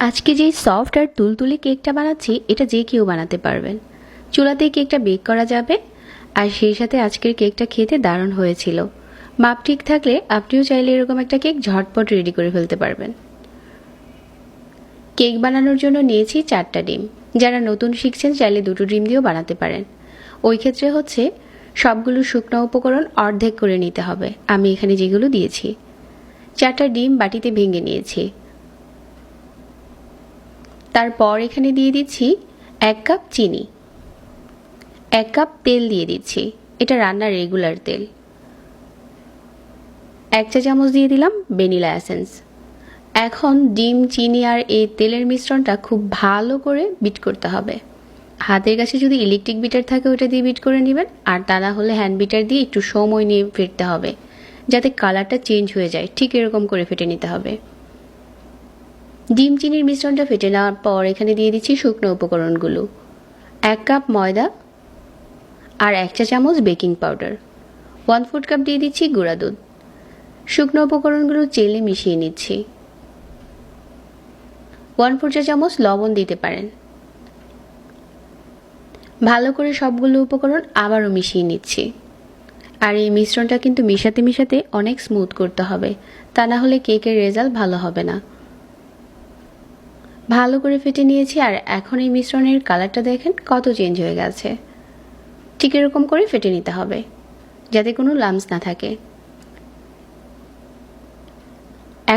আজকে যেই সফট আর তুলতুলে কেকটা বানাচ্ছি এটা যে কেউ বানাতে পারবেন। চুলাতেই কেকটা বেক করা যাবে আর সেই সাথে আজকের কেকটা খেতে দারুণ হয়েছিল। মাপ ঠিক থাকলে আপনিও চাইলে এরকম একটা কেক ঝটপট রেডি করে ফেলতে পারবেন। কেক বানানোর জন্য নিয়েছি 4টা ডিম। যারা নতুন শিখছেন চাইলে 2টো ডিম দিয়েও বানাতে পারেন। ওই ক্ষেত্রে হচ্ছে সবগুলো শুকনো উপকরণ অর্ধেক করে নিতে হবে। আমি এখানে যেগুলো দিয়েছি 4টা ডিম বাটিতে ভেঙে নিয়েছি। তারপর এখানে দিয়ে দিচ্ছি 1 কাপ চিনি, 1 কাপ তেল দিয়ে দিচ্ছি, এটা রান্নার রেগুলার তেল। 1 চা চামচ দিয়ে দিলাম ভ্যানিলা এসেন্স। এখন ডিম, চিনি আর এই তেলের মিশ্রণটা খুব ভালো করে বিট করতে হবে। হাতের কাছে যদি ইলেকট্রিক বিটার থাকে ওটা দিয়ে বিট করে নেবেন, আর তা না হলে হ্যান্ড বিটার দিয়ে একটু সময় নিয়ে ফেটতে হবে যাতে কালারটা চেঞ্জ হয়ে যায়। ঠিক এরকম করে ফেটে নিতে হবে। ডিম চিনির মিশ্রণটা ফেটে নেওয়ার পর এখানে দিয়ে দিচ্ছি শুকনো উপকরণগুলো। 1 কাপ ময়দা আর 1 চা চামচ বেকিং পাউডার, 1/4 কাপ দিয়ে দিচ্ছি গুঁড়া দুধ। শুকনো উপকরণগুলো চেলে মিশিয়ে নিচ্ছি। 1/4 চা চামচ লবণ দিতে পারেন। ভালো করে সবগুলো উপকরণ আবারও মিশিয়ে নিচ্ছি। আর এই মিশ্রণটা কিন্তু মিশাতে মিশাতে অনেক স্মুথ করতে হবে, তা না হলে কেকের রেজাল্ট ভালো হবে না। ভালো করে ফেটে নিয়েছি আর এখন এই মিশ্রণের কালারটা দেখেন কত চেঞ্জ হয়ে গেছে। ঠিক এরকম করে ফেটে নিতে হবে যাতে কোনো লাম্পস না থাকে।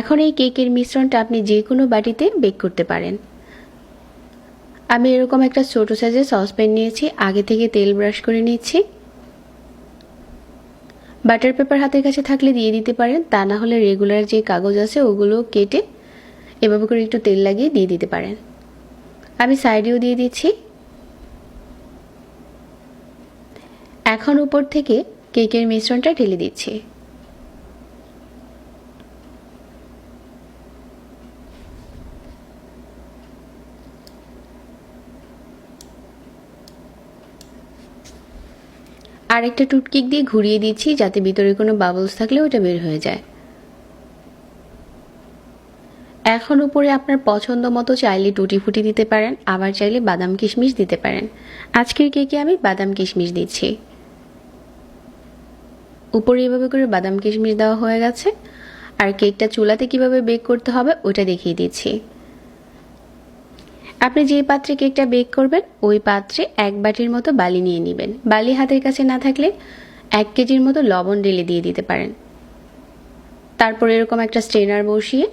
এখন এই কেকের মিশ্রণটা আপনি যে কোনো বাটিতে বেক করতে পারেন। আমি এরকম একটা ছোট সাইজের সসপ্যান নিয়েছি, আগে থেকে তেল ব্রাশ করে নিচ্ছি। বাটার পেপার হাতের কাছে থাকলে দিয়ে দিতে পারেন, তা না হলে রেগুলার যে কাগজ আছে ওগুলো কেটে এভাবে করে একটু তেল লাগিয়ে দিয়ে দিতে পারেন। আমি সাইডেও দিয়ে দিচ্ছি। এখন উপর থেকে কেকের মিশ্রণটা ঢেলে দিচ্ছি। আর একটা টুথপিক দিয়ে ঘুরিয়ে দিচ্ছি যাতে ভিতরে কোনো বাবলস থাকলে ওটা বের হয়ে যায়। এখন উপরে আপনার পছন্দ মতো চাইলে টুটি ফুটি দিতে পারেন, আবার চাইলে বাদাম কিশমিশ দিতে পারেন। আজকের কেকে আমি বাদাম কিশমিশ দিচ্ছি। উপরে এভাবে করে বাদাম কিশমিশ দেওয়া হয়ে গেছে। আর কেকটা চুলাতে কিভাবে বেক করতে হবে ওটা দেখিয়ে দিচ্ছি। আপনি যে পাত্রে কেকটা বেক করবেন ওই পাত্রে 1 বাটির মতো বালি নিয়ে নেবেন। বালি হাতের কাছে না থাকলে 1 কেজির মতো লবণ ঢেলে দিয়ে দিতে পারেন। তারপর এরকম একটা স্ট্রেনার বসিয়ে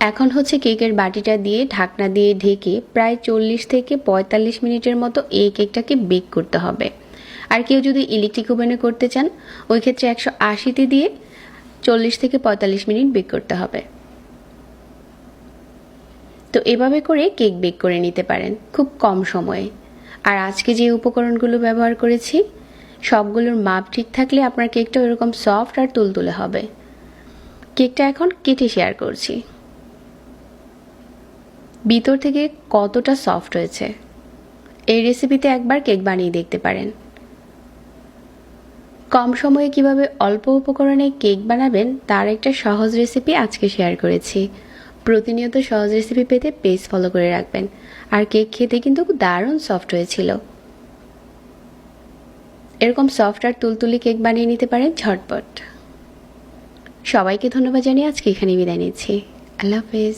এখন হচ্ছে কেকের বাটিটা দিয়ে ঢাকনা দিয়ে ঢেকে প্রায় 40 থেকে 45 মিনিটের মতো এই কেকটাকে বেক করতে হবে। আর কেউ যদি ইলেকট্রিক ওভেনে করতে চান ওই ক্ষেত্রে 180তে দিয়ে 40 থেকে 45 মিনিট বেক করতে হবে। তো এভাবে করে কেক বেক করে নিতে পারেন খুব কম সময়ে। আর আজকে যে উপকরণগুলো ব্যবহার করেছি সবগুলোর মাপ ঠিক থাকলে আপনার কেকটা এরকম সফট আর তুলতুলে হবে। কেকটা এখন কেটে শেয়ার করছি। ভিতর থেকে কতটা সফট হয়েছে। এই রেসিপিতে একবার কেক বানিয়ে দেখতে পারেন। কম সময়ে কিভাবে অল্প উপকরণে কেক বানাবেন তার একটা সহজ রেসিপি আজকে শেয়ার করেছি। প্রতিনিয়ত সহজ রেসিপি পেতে পেজ ফলো করে রাখবেন। আর কেক খেতে কিন্তু দারুণ সফট হয়েছিল। এরকম সফট আর তুলতুলে কেক বানিয়ে নিতে পারেন ঝটপট। সবাইকে ধন্যবাদ জানিয়ে আজকে এখানে বিদায় নিচ্ছি। আল্লাহ হাফেজ।